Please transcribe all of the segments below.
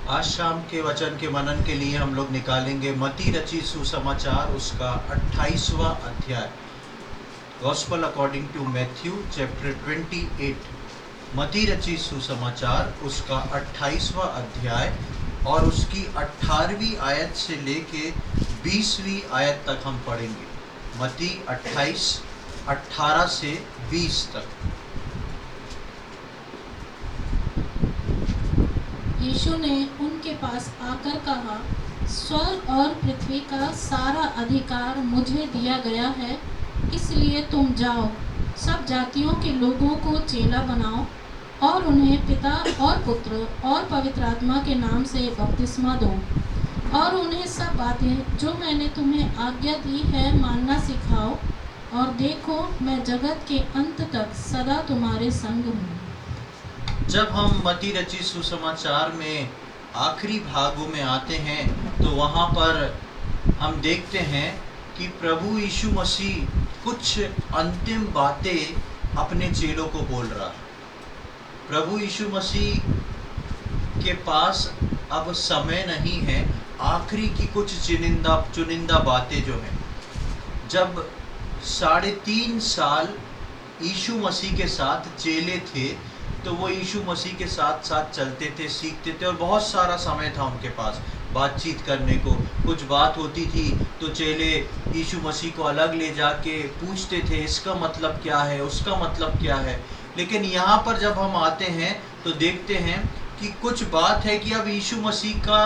आज शाम के वचन के मनन के लिए हम लोग निकालेंगे मती रची सुसमाचार उसका 28वां अध्याय। Gospel according to Matthew chapter 28। मती रची सुसमाचार उसका 28वां अध्याय और उसकी 18वीं आयत से लेके 20वीं आयत तक हम पढ़ेंगे। मती 28 18 से 20 तक। यीशु ने उनके पास आकर कहा, स्वर्ग और पृथ्वी का सारा अधिकार मुझे दिया गया है, इसलिए तुम जाओ, सब जातियों के लोगों को चेला बनाओ और उन्हें पिता और पुत्र और पवित्र आत्मा के नाम से बपतिस्मा दो और उन्हें सब बातें जो मैंने तुम्हें आज्ञा दी है मानना सिखाओ, और देखो मैं जगत के अंत तक सदा तुम्हारे संग हूँ। जब हम मती रची सुसमाचार में आखिरी भागों में आते हैं तो वहाँ पर हम देखते हैं कि प्रभु यीशु मसीह कुछ अंतिम बातें अपने चेलों को बोल रहा है। प्रभु यीशु मसीह के पास अब समय नहीं है, आखिरी की कुछ चुनिंदा बातें जो हैं। जब 3.5 साल यीशु मसीह के साथ चेले थे तो वो यीशु मसीह के साथ साथ चलते थे, सीखते थे और बहुत सारा समय था उनके पास बातचीत करने को। कुछ बात होती थी तो चेले यीशु मसीह को अलग ले जाके पूछते थे, इसका मतलब क्या है, उसका मतलब क्या है। लेकिन यहाँ पर जब हम आते हैं तो देखते हैं कि कुछ बात है कि अब यीशु मसीह का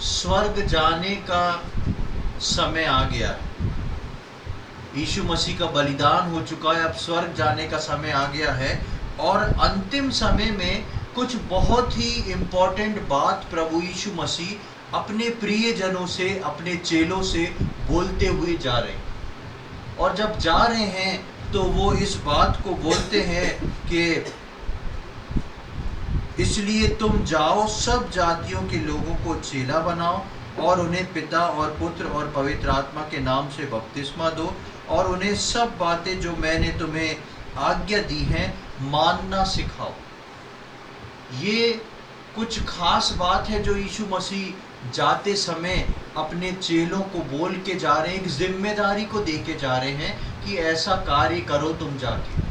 स्वर्ग जाने का समय आ गया है। यीशु मसीह का बलिदान हो चुका है, अब स्वर्ग जाने का समय आ गया है। और अंतिम समय में कुछ बहुत ही इम्पोर्टेंट बात प्रभु यीशु मसीह अपने प्रियजनों से, अपने चेलों से बोलते हुए जा रहे हैं। और जब जा रहे हैं तो वो इस बात को बोलते हैं कि इसलिए तुम जाओ, सब जातियों के लोगों को चेला बनाओ और उन्हें पिता और पुत्र और पवित्र आत्मा के नाम से बपतिस्मा दो और उन्हें सब बातें जो मैंने तुम्हें आज्ञा दी हैं मानना सिखाओ। ये कुछ खास बात है जो यीशु मसीह जाते समय अपने चेलों को बोल के जा रहे हैं, एक जिम्मेदारी को दे के जा रहे हैं कि ऐसा कार्य करो तुम जाके।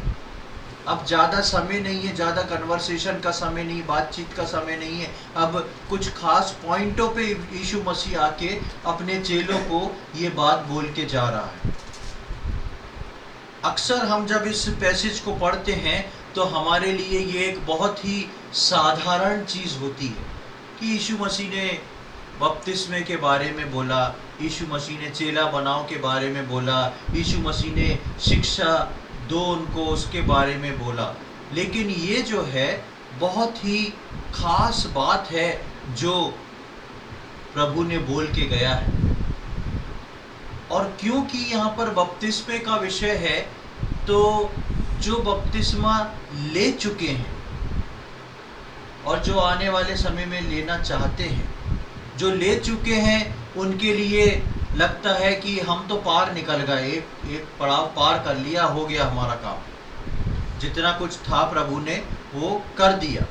अब ज़्यादा समय नहीं है, ज़्यादा कन्वर्सेशन का समय नहीं, बातचीत का समय नहीं है। अब कुछ खास पॉइंटों पे यीशु मसीह आके अपने चेलों को ये बात बोल के जा रहा है। अक्सर हम जब इस पैसेज को पढ़ते हैं तो हमारे लिए ये एक बहुत ही साधारण चीज़ होती है कि यीशु मसीह ने बपतिस्मे के बारे में बोला, यीशु मसीह ने चेला बनाओ के बारे में बोला, यीशु मसीह ने शिक्षा दो उनको उसके बारे में बोला। लेकिन ये जो है बहुत ही खास बात है जो प्रभु ने बोल के गया है। और क्योंकि यहाँ पर बपतिस्मे का विषय है तो जो बपतिस्मा ले चुके हैं और जो आने वाले समय में लेना चाहते हैं, जो ले चुके हैं उनके लिए लगता है कि हम तो पार निकल गए, एक पड़ाव पार कर लिया, हो गया हमारा काम, जितना कुछ था प्रभु ने वो कर दिया।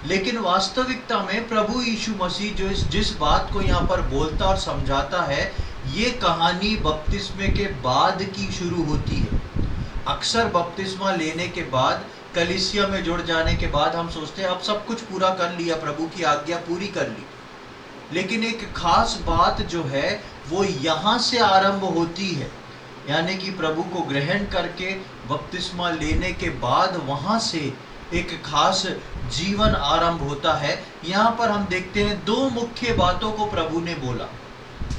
लेकिन वास्तविकता में प्रभु यीशु मसीह जो जिस बात को यहाँ पर बोलता और समझाता है, ये कहानी बपतिस्मे के बाद की शुरू होती है। अक्सर बपतिस्मा लेने के बाद, कलीसिया में जुड़ जाने के बाद हम सोचते हैं अब सब कुछ पूरा कर लिया, प्रभु की आज्ञा पूरी कर ली। लेकिन एक खास बात जो है वो यहाँ से आरंभ होती है, यानी कि प्रभु को ग्रहण करके बपतिस्मा लेने के बाद वहाँ से एक खास जीवन आरंभ होता है। यहाँ पर हम देखते हैं दो मुख्य बातों को प्रभु ने बोला।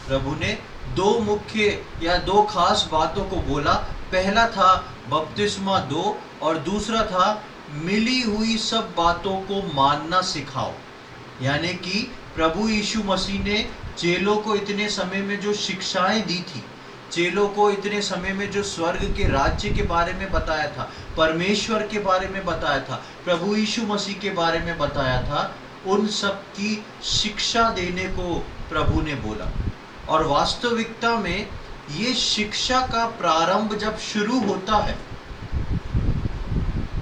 प्रभु ने दो मुख्य या दो खास बातों को बोला। पहला था बपतिस्मा दो और दूसरा था मिली हुई सब बातों को मानना सिखाओ। यानी कि प्रभु यीशु मसीह ने चेलों को इतने समय में जो शिक्षाएं दी थी, चेलों को इतने समय में जो स्वर्ग के राज्य के बारे में बताया था, परमेश्वर के बारे में बताया था, प्रभु यीशु मसीह के बारे में बताया था, उन सब की शिक्षा देने को प्रभु ने बोला। और वास्तविकता में ये शिक्षा का प्रारंभ जब शुरू होता है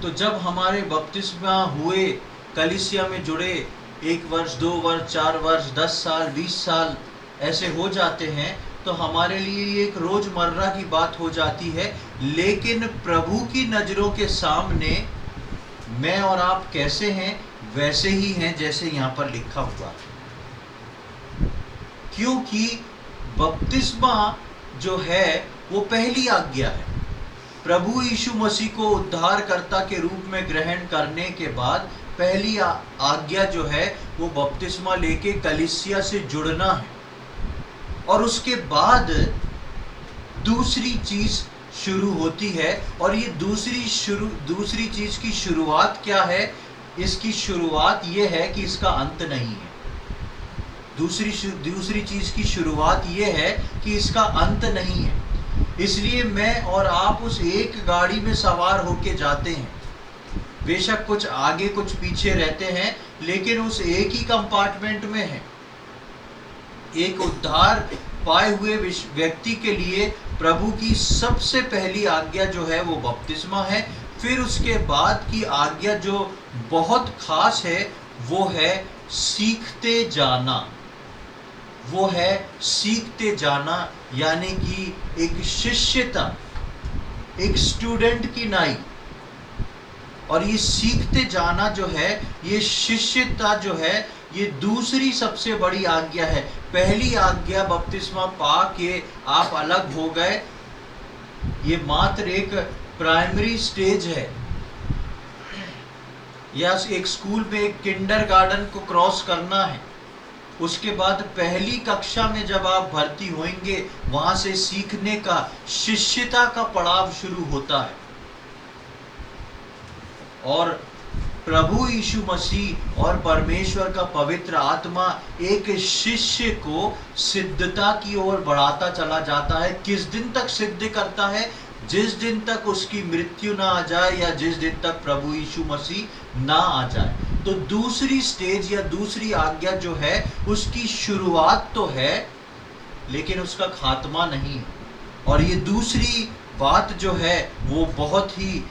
तो जब हमारे बपतिस्मा हुए, कलीसिया में जुड़े 1 वर्ष, 2 वर्ष, 4 वर्ष, 10 साल, 20 साल ऐसे हो जाते हैं, तो हमारे लिए ये एक रोजमर्रा की बात हो जाती है। लेकिन प्रभु की नजरों के सामने मैं और आप कैसे हैं? वैसे ही हैं जैसे यहाँ पर लिखा हुआ है। क्योंकि बपतिस्मा जो है वो पहली आज्ञा है। प्रभु यीशु मसीह को उद्धारकर्ता के रूप में ग्रहण करने के बाद पहली आज्ञा जो है वो बपतिस्मा लेके कलीसिया से जुड़ना है। और उसके बाद दूसरी चीज शुरू होती है, और ये दूसरी चीज की शुरुआत क्या है? इसकी शुरुआत ये है कि इसका अंत नहीं है। दूसरी चीज की शुरुआत ये है कि इसका अंत नहीं है। इसलिए मैं और आप उस एक गाड़ी में सवार होके जाते हैं। बेशक कुछ आगे कुछ पीछे रहते हैं, लेकिन उस एक ही कंपार्टमेंट में है। एक उद्धार पाए हुए व्यक्ति के लिए प्रभु की सबसे पहली आज्ञा जो है वो बपतिस्मा है। फिर उसके बाद की आज्ञा जो बहुत खास है वो है सीखते जाना। वो है सीखते जाना, यानी कि एक शिष्यता, एक स्टूडेंट की नाई। और ये सीखते जाना जो है, ये शिष्यता जो है, ये दूसरी सबसे बड़ी आज्ञा है। पहली आज्ञा बपतिस्मा पा के आप अलग हो गए, ये मात्र एक प्राइमरी स्टेज है। या एक स्कूल में एक किंडरगार्टन को क्रॉस करना है। उसके बाद पहली कक्षा में जब आप भर्ती होंगे, वहां से सीखने का, शिष्यता का पड़ाव शुरू होता है। और प्रभु यीशु मसीह और परमेश्वर का पवित्र आत्मा एक शिष्य को सिद्धता की ओर बढ़ाता चला जाता है। किस दिन तक सिद्ध करता है? जिस दिन तक उसकी मृत्यु ना आ जाए, या जिस दिन तक प्रभु यीशु मसीह ना आ जाए। तो दूसरी स्टेज या दूसरी आज्ञा जो है, उसकी शुरुआत तो है लेकिन उसका खात्मा नहीं है। और ये दूसरी बात जो है वो बहुत ही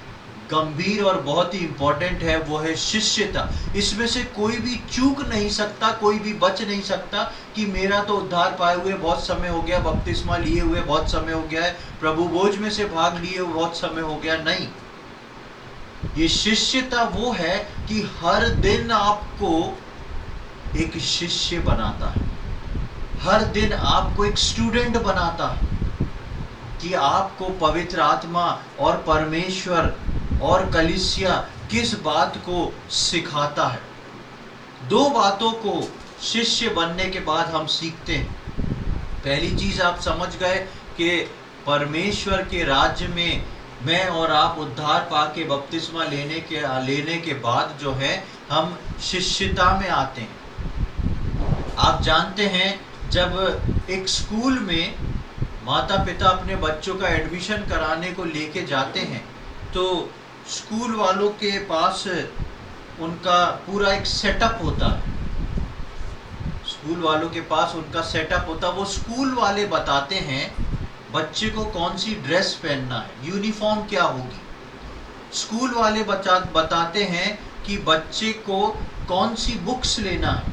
गंभीर और बहुत ही इंपॉर्टेंट है, वो है शिष्यता। इसमें से कोई भी चूक नहीं सकता, कोई भी बच नहीं सकता कि मेरा तो उद्धार पाए हुए बहुत समय हो गया, बपतिस्मा लिए हुए बहुत समय हो गया है, प्रभु भोज में से भाग लिए हुए बहुत समय हो गया। नहीं, ये शिष्यता वो है कि हर दिन आपको एक शिष्य बनाता है, हर दिन आपको एक स्टूडेंट बनाता है, कि आपको पवित्र आत्मा और परमेश्वर और कलीसिया किस बात को सिखाता है। दो बातों को शिष्य बनने के बाद हम सीखते हैं। पहली चीज आप समझ गए कि परमेश्वर के राज्य में मैं और आप उद्धार पाके बपतिस्मा लेने के बाद जो है हम शिष्यता में आते हैं। आप जानते हैं, जब एक स्कूल में माता पिता अपने बच्चों का एडमिशन कराने को लेके जाते हैं, तो स्कूल वालों के पास उनका पूरा एक सेटअप होता है। स्कूल वालों के पास उनका सेटअप होता है। वो स्कूल वाले बताते हैं बच्चे को कौन सी ड्रेस पहनना है, यूनिफॉर्म क्या होगी। स्कूल वाले बताते हैं कि बच्चे को कौन सी बुक्स लेना है।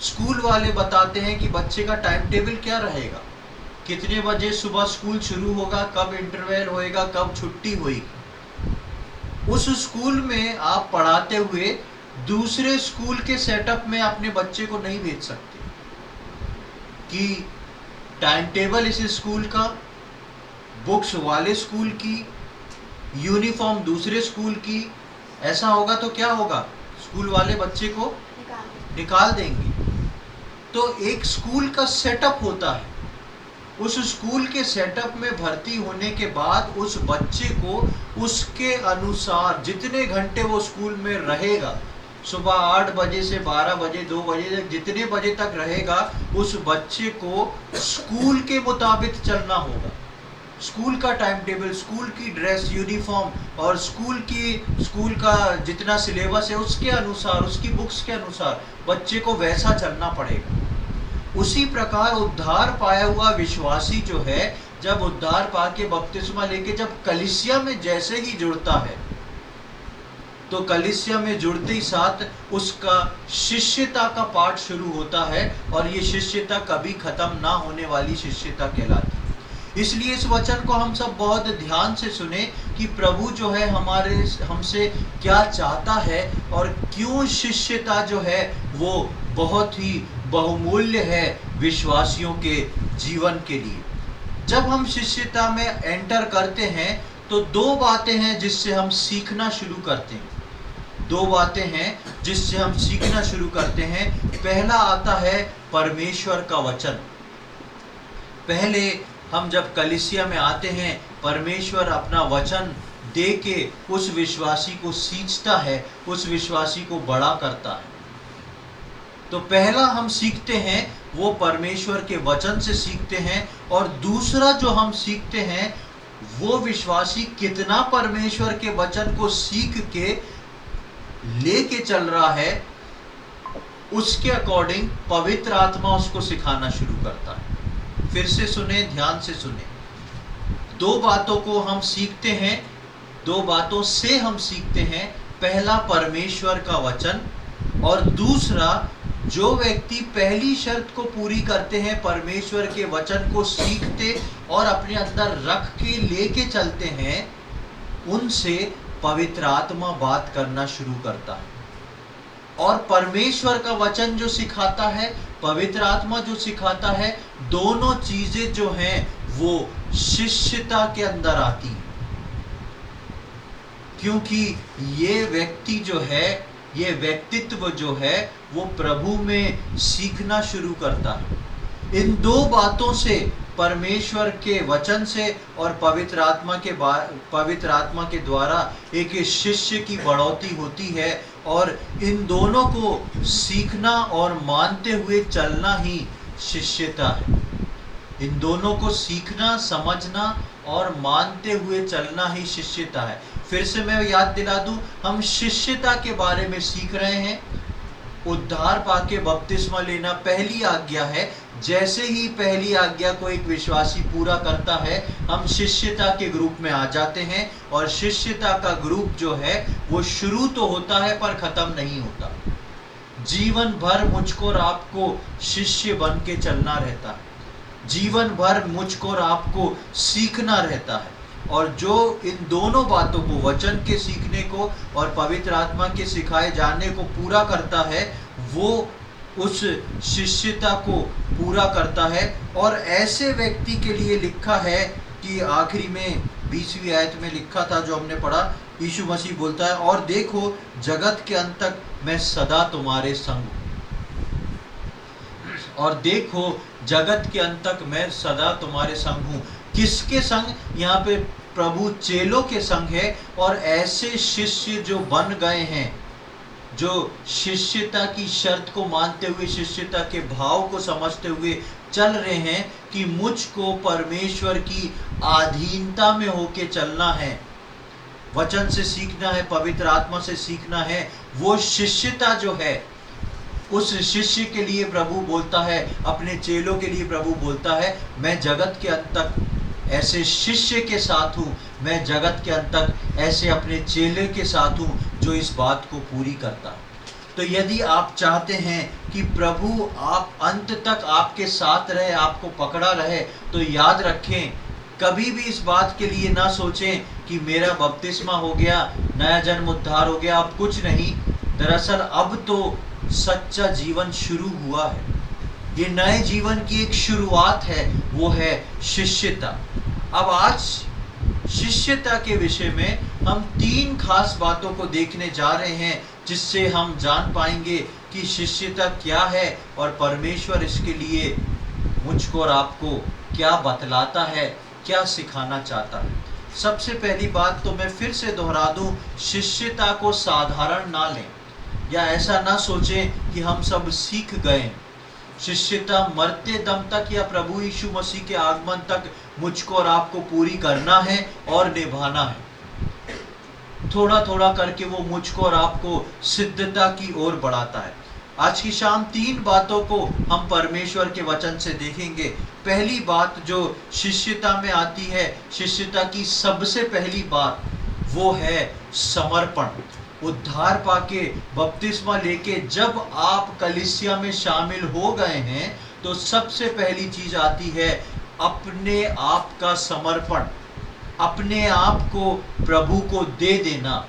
स्कूल वाले बताते हैं कि बच्चे का टाइम टेबल क्या रहेगा, कितने बजे सुबह स्कूल शुरू होगा, कब इंटरवल होएगा, कब छुट्टी होगी। उस स्कूल में आप पढ़ाते हुए दूसरे स्कूल के सेटअप में अपने बच्चे को नहीं भेज सकते, कि टाइम टेबल इस स्कूल का, बुक्स वाले स्कूल की, यूनिफॉर्म दूसरे स्कूल की। ऐसा होगा तो क्या होगा? स्कूल वाले बच्चे को निकाल देंगे। तो एक स्कूल का सेटअप होता है। उस स्कूल के सेटअप में भर्ती होने के बाद उस बच्चे को उसके अनुसार जितने घंटे वो स्कूल में रहेगा, सुबह 8 बजे से 12 बजे 2 बजे तक, जितने बजे तक रहेगा, उस बच्चे को स्कूल के मुताबिक चलना होगा। स्कूल का टाइम टेबल, स्कूल की ड्रेस, यूनिफॉर्म और स्कूल का जितना सिलेबस है उसके अनुसार, उसकी बुक्स के अनुसार बच्चे को वैसा चलना पड़ेगा। उसी प्रकार उद्धार पाया हुआ विश्वासी जो है, जब उद्धार पाके बपतिस्मा लेके जब कलीसिया में जैसे ही जुड़ता है, तो कलीसिया में जुड़ते ही साथ उसका शिष्यता का पाठ शुरू होता है, और ये शिष्यता कभी खत्म ना होने वाली शिष्यता कहलाती है। इसलिए इस वचन को हम सब बहुत ध्यान से सुने कि प्रभु जो है हमसे क्या चाहता है, और क्यों शिष्यता जो है वो बहुत ही बहुमूल्य है विश्वासियों के जीवन के लिए। जब हम शिष्यता में एंटर करते हैं तो दो बातें हैं जिससे हम सीखना शुरू करते हैं। दो बातें हैं जिससे हम सीखना शुरू करते हैं। पहला आता है परमेश्वर का वचन। पहले हम जब कलीसिया में आते हैं, परमेश्वर अपना वचन दे के उस विश्वासी को सींचता है, उस विश्वासी को बड़ा करता है। तो पहला हम सीखते हैं वो परमेश्वर के वचन से सीखते हैं, और दूसरा जो हम सीखते हैं वो विश्वासी कितना परमेश्वर के वचन को सीख के लेके चल रहा है, उसके अकॉर्डिंग पवित्र आत्मा उसको सिखाना शुरू करता है। फिर से सुने, ध्यान से सुने। दो बातों को हम सीखते हैं, दो बातों से हम सीखते हैं। पहला परमेश्वर का वचन, और दूसरा जो व्यक्ति पहली शर्त को पूरी करते हैं, परमेश्वर के वचन को सीखते और अपने अंदर रख के लेके चलते हैं, उनसे पवित्र आत्मा बात करना शुरू करता है। और परमेश्वर का वचन जो सिखाता है, पवित्र आत्मा जो सिखाता है, दोनों चीजें जो हैं वो शिष्यता के अंदर आती हैं। क्योंकि ये व्यक्ति जो है, ये व्यक्तित्व जो है वो प्रभु में सीखना शुरू करता है। इन दो बातों से, परमेश्वर के वचन से और पवित्र आत्मा के द्वारा एक शिष्य की बढ़ोतरी होती है, और इन दोनों को सीखना और मानते हुए चलना ही शिष्यता है। इन दोनों को सीखना, समझना और मानते हुए चलना ही शिष्यता है। फिर से मैं याद दिला दूं, हम शिष्यता के बारे में सीख रहे हैं। उद्धार पाके बपतिस्मा लेना पहली आज्ञा है। जैसे ही पहली आज्ञा को एक विश्वासी पूरा करता है, हम शिष्यता के ग्रुप में आ जाते हैं, और शिष्यता का ग्रुप जो है वो शुरू तो होता है पर खत्म नहीं होता। जीवन भर मुझको और आपको शिष्य बन के चलना रहता है, जीवन भर मुझको और आपको सीखना रहता है। और जो इन दोनों बातों को, वचन के सीखने को और पवित्र आत्मा के सिखाए जाने को पूरा करता है, वो उस शिष्यता को पूरा करता है। और ऐसे व्यक्ति के लिए लिखा है कि आखिरी में 20वीं आयत में लिखा था जो हमने पढ़ा, यीशु मसीह बोलता है, और देखो जगत के अंत तक मैं सदा तुम्हारे संग हूँ। और देखो जगत के अंत तक मैं सदा तुम्हारे संग हूँ। किसके संग? यहाँ पे प्रभु चेलों के संग है। और ऐसे शिष्य जो बन गए हैं, जो शिष्यता की शर्त को मानते हुए, शिष्यता के भाव को समझते हुए चल रहे हैं कि मुझको परमेश्वर की अधीनता में होके चलना है, वचन से सीखना है, पवित्र आत्मा से सीखना है। वो शिष्यता जो है, उस शिष्य के लिए प्रभु बोलता है, अपने चेलों के लिए प्रभु बोलता है, मैं जगत के अंत तक ऐसे शिष्य के साथ हूँ, मैं जगत के अंत तक ऐसे अपने चेले के साथ हूँ जो इस बात को पूरी करता है। तो यदि आप चाहते हैं कि प्रभु आप अंत तक आपके साथ रहे, आपको पकड़ा रहे, तो याद रखें, कभी भी इस बात के लिए ना सोचें कि मेरा बपतिस्मा हो गया, नया जन्म उद्धार हो गया, अब कुछ नहीं। दरअसल अब तो सच्चा जीवन शुरू हुआ है। ये नए जीवन की एक शुरुआत है, वो है शिष्यता। अब आज शिष्यता के विषय में हम 3 खास बातों को देखने जा रहे हैं, जिससे हम जान पाएंगे कि शिष्यता क्या है और परमेश्वर इसके लिए मुझको और आपको क्या बतलाता है, क्या सिखाना चाहता है। सबसे पहली बात तो मैं फिर से दोहरा दूं, शिष्यता को साधारण ना लें, या ऐसा ना सोचें कि हम सब सीख गए। शिष्यता मरते दम तक या प्रभु यीशु मसीह के आगमन तक मुझको और आपको पूरी करना है और निभाना है। थोड़ा थोड़ा करके वो मुझको और आपको सिद्धता की ओर बढ़ाता है। आज की शाम 3 बातों को हम परमेश्वर के वचन से देखेंगे। पहली बात जो शिष्यता में आती है, शिष्यता की सबसे पहली बात, वो है समर्पण। उद्धार पाके बपतिस्मा लेके जब आप कलीसिया में शामिल हो गए हैं तो सबसे पहली चीज आती है अपने आप का समर्पण, अपने आप को प्रभु को दे देना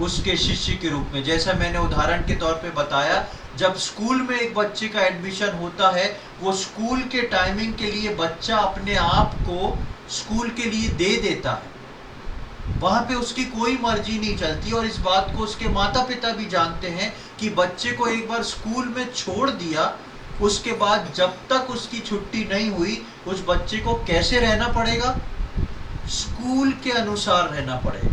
उसके शिष्य के रूप में। जैसा मैंने उदाहरण के तौर पे बताया, जब स्कूल में एक बच्चे का एडमिशन होता है, वो स्कूल के टाइमिंग के लिए बच्चा अपने आप को स्कूल के लिए दे देता है, वहां पे उसकी कोई मर्जी नहीं चलती। और इस बात को उसके माता पिता भी जानते हैं कि बच्चे को एक बार स्कूल में छोड़ दिया, उसके बाद जब तक उसकी छुट्टी नहीं हुई उस बच्चे को कैसे रहना पड़ेगा, स्कूल के अनुसार रहना पड़ेगा,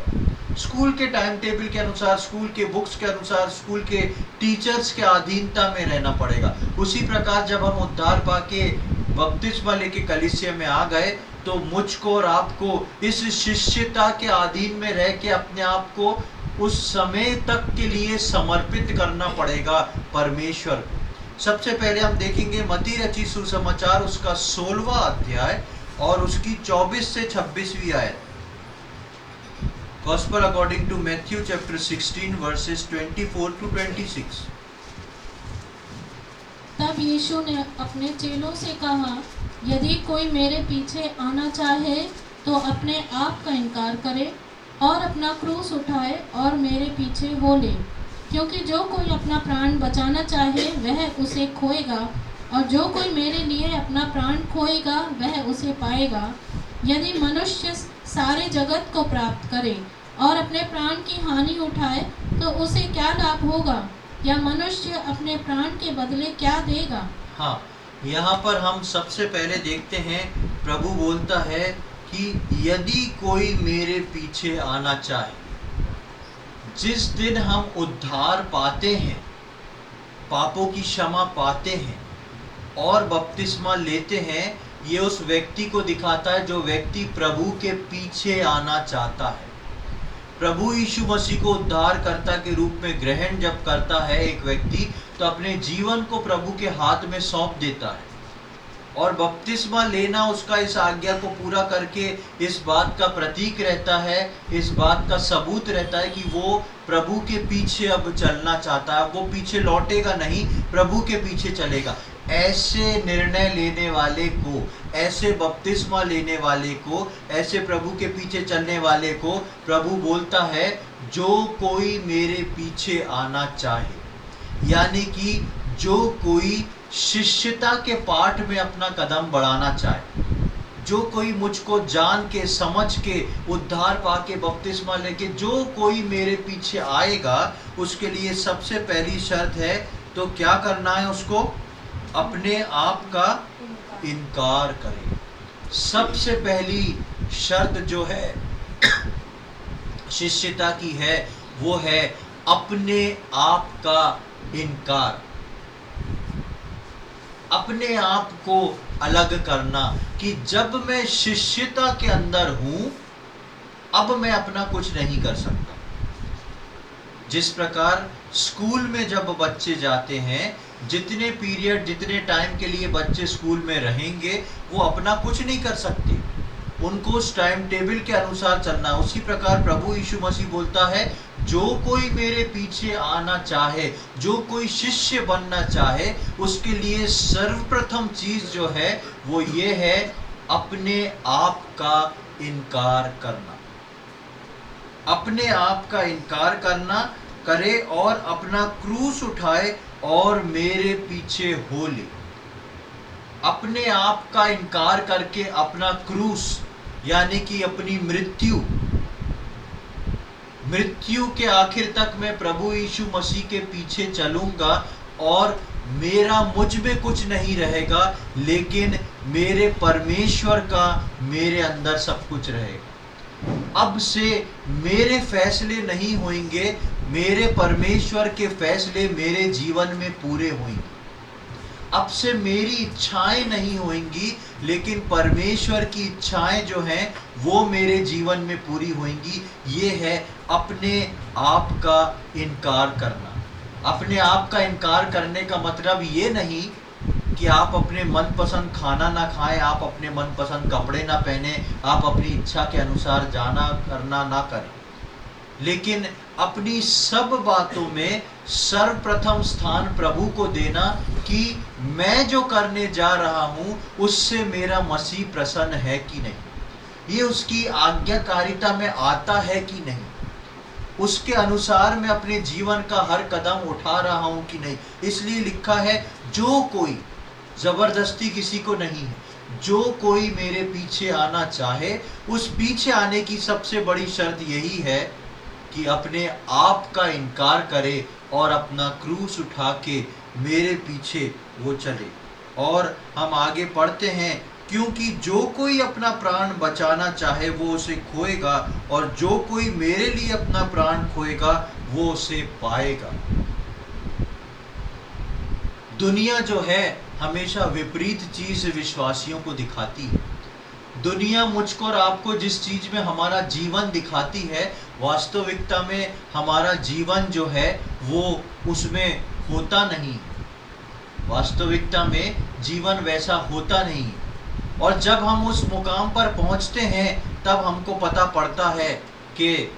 स्कूल के टाइम टेबल के अनुसार, स्कूल के बुक्स के अनुसार, स्कूल के टीचर्स के अधीनता में रहना पड़ेगा। उसी प्रकार जब हम उद्धार पाके बपतिस्मा लेके कलीसिया में आ गए तो मुझको और आपको इस शिष्यता के अधीन में रह के अपने आप को उस समय तक के लिए समर्पित करना पड़ेगा परमेश्वर को। सबसे पहले हम देखेंगे मत्ती रचित सुसमाचार उसका 16वां अध्याय और उसकी 24 से 26वीं आयत। Gospel according to Matthew chapter 16 verses 24 to 26। तब यीशु ने अपने चेलों से कहा, यदि कोई मेरे पीछे आना चाहे तो अपने आप का इनकार करे और अपना क्रूस उठाए और मेरे पीछे हो ले। क्योंकि जो कोई अपना प्राण बचाना चाहे वह उसे खोएगा, और जो कोई मेरे लिए अपना प्राण खोएगा वह उसे पाएगा। यदि मनुष्य सारे जगत को प्राप्त करे और अपने प्राण की हानि उठाए तो उसे क्या लाभ होगा, या मनुष्य अपने प्राण के बदले क्या देगा। हाँ, यहाँ पर हम सबसे पहले देखते हैं प्रभु बोलता है कि यदि कोई मेरे पीछे आना चाहे। जिस दिन हम उद्धार पाते हैं, पापों की क्षमा पाते हैं और बपतिस्मा लेते हैं, ये उस व्यक्ति को दिखाता है जो व्यक्ति प्रभु के पीछे आना चाहता है। प्रभु यीशु मसीह को उद्धारकर्ता के रूप में ग्रहण जब करता है एक व्यक्ति, तो अपने जीवन को प्रभु के हाथ में सौंप देता है। और बपतिस्मा लेना उसका इस आज्ञा को पूरा करके इस बात का प्रतीक रहता है, इस बात का सबूत रहता है कि वो प्रभु के पीछे अब चलना चाहता है। वो पीछे लौटेगा नहीं, प्रभु के पीछे चलेगा। ऐसे निर्णय लेने वाले को, ऐसे बपतिस्मा लेने वाले को, ऐसे प्रभु के पीछे चलने वाले को प्रभु बोलता है जो कोई मेरे पीछे आना चाहे, यानी कि जो कोई शिष्यता के पाठ में अपना कदम बढ़ाना चाहे, जो कोई मुझको जान के समझ के उद्धार पाके बपतिस्मा लेके जो कोई मेरे पीछे आएगा, उसके लिए सबसे पहली शर्त है तो क्या करना है, उसको अपने आप का इनकार करें। सबसे पहली शर्त जो है शिष्यता की है वो है अपने आप का इनकार, अपने आप को अलग करना कि जब मैं शिष्यता के अंदर हूं अब मैं अपना कुछ नहीं कर सकता। जिस प्रकार स्कूल में जब बच्चे जाते हैं, जितने पीरियड, जितने टाइम के लिए बच्चे स्कूल में रहेंगे वो अपना कुछ नहीं कर सकते, उनको उस टाइम टेबल के अनुसार चलना है। उसी प्रकार प्रभु यीशु मसीह बोलता है जो कोई मेरे पीछे आना चाहे, जो कोई शिष्य बनना चाहे, उसके लिए सर्वप्रथम चीज जो है वो ये है अपने आप का इनकार करना। अपने आप का इनकार करना करे और अपना क्रूस उठाए और मेरे पीछे हो ले। अपने आप का इनकार करके अपना क्रूस यानी कि अपनी मृत्यु के आखिर तक मैं प्रभु यीशु मसीह के पीछे चलूंगा और मेरा मुझ में कुछ नहीं रहेगा, लेकिन मेरे परमेश्वर का मेरे अंदर सब कुछ रहेगा। अब से मेरे फैसले नहीं होंगे, मेरे परमेश्वर के फैसले मेरे जीवन में पूरे होंगे। अब से मेरी इच्छाएं नहीं होंगी, लेकिन परमेश्वर की इच्छाएं जो हैं वो मेरे जीवन में पूरी होंगी। ये है अपने आप का इनकार करना। अपने आप का इनकार करने का मतलब ये नहीं कि आप अपने मनपसंद खाना ना खाएं, आप अपने मनपसंद कपड़े ना पहने, आप अपनी इच्छा के अनुसार जाना करना ना करें। लेकिन अपनी सब बातों में सर्वप्रथम स्थान प्रभु को देना कि मैं जो करने जा रहा हूं उससे मेरा मसीह प्रसन्न है कि नहीं, ये उसकी आज्ञाकारिता में आता है कि नहीं, उसके अनुसार मैं अपने जीवन का हर कदम उठा रहा हूं कि नहीं। इसलिए लिखा है, जो कोई, जबरदस्ती किसी को नहीं है, जो कोई मेरे पीछे आना चाहे, उस पीछे आने की सबसे बड़ी शर्त यही है कि अपने आप का इनकार करे और अपना क्रूस उठा के मेरे पीछे वो चले। और हम आगे पढ़ते हैं, क्योंकि जो कोई अपना प्राण बचाना चाहे वो उसे खोएगा, और जो कोई मेरे लिए अपना प्राण खोएगा वो उसे पाएगा। दुनिया जो है हमेशा विपरीत चीज विश्वासियों को दिखाती है। दुनिया मुझको और आपको जिस चीज में हमारा जीवन दिखाती है, वास्तविकता में हमारा जीवन जो है वो उसमें होता नहीं। वास्तविकता में जीवन वैसा होता नहीं। और जब हम उस मुकाम पर पहुंचते हैं तब हमको पता पड़ता है कि